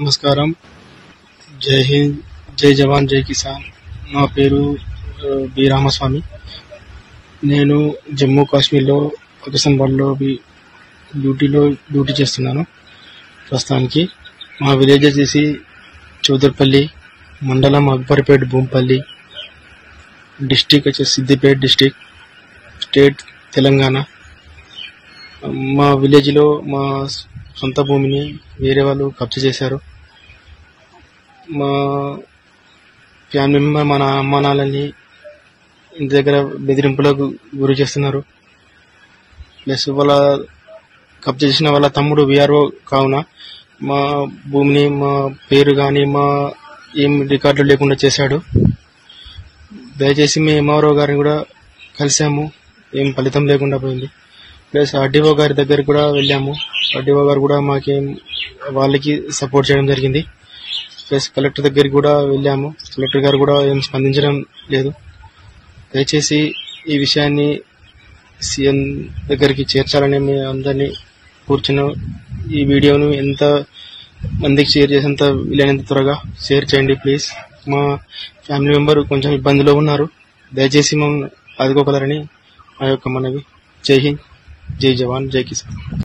నమస్కారం. జై హింద్, జై జవాన్, జై కిసాన్. నా పేరు బి రామస్వామి. నేను జమ్మూ కాశ్మీర్లో పాకిస్తాన్లో డ్యూటీ చేస్తున్నాను ప్రస్తుతానికి. మా విలేజ్ వచ్చేసి చౌదర్పల్లి, మండలం అక్బర్పేట్, భూంపల్లి, డిస్టిక్ వచ్చేసి సిద్దిపేట డిస్టిక్, స్టేట్ తెలంగాణ. మా విలేజ్లో మా సొంత భూమిని వేరే వాళ్ళు కబ్జా చేశారు. మా ఫ్యామిలీ మెంబర్ మన అమ్మ నాన్నని ఇంటి దగ్గర బెదిరింపులకు గురి చేస్తున్నారు. ప్లస్ వాళ్ళ కబ్జా చేసిన వాళ్ళ తమ్ముడు విఆర్ఓ కావున మా భూమిని, మా పేరు కానీ మా ఏం రికార్డులు లేకుండా చేశాడు. దయచేసి మేము ఎంఆర్ఓ గారిని కూడా కలిసాము, ఏం ఫలితం లేకుండా పోయింది. ప్లస్ ఆర్డీఓ గారి దగ్గరికి కూడా వెళ్ళాము. ఆర్డీఓ గారు కూడా మాకేం వాళ్ళకి సపోర్ట్ చేయడం జరిగింది. ప్లస్ కలెక్టర్ దగ్గరికి కూడా వెళ్ళాము. కలెక్టర్ గారు కూడా ఏం స్పందించడం లేదు. దయచేసి ఈ విషయాన్ని సీఎం దగ్గరికి చేర్చాలని మేము అందరినీ కూర్చున్నాం. ఈ వీడియోను ఎంత మందికి షేర్ చేసేంత వీలైనంత త్వరగా షేర్ చేయండి ప్లీజ్. మా ఫ్యామిలీ మెంబర్ కొంచెం ఇబ్బందిలో ఉన్నారు. దయచేసి మమ్మల్ని ఆదుకోగలరని మా యొక్క మనవి. జై హింద్, జై జవాన్, జై కిసాన్.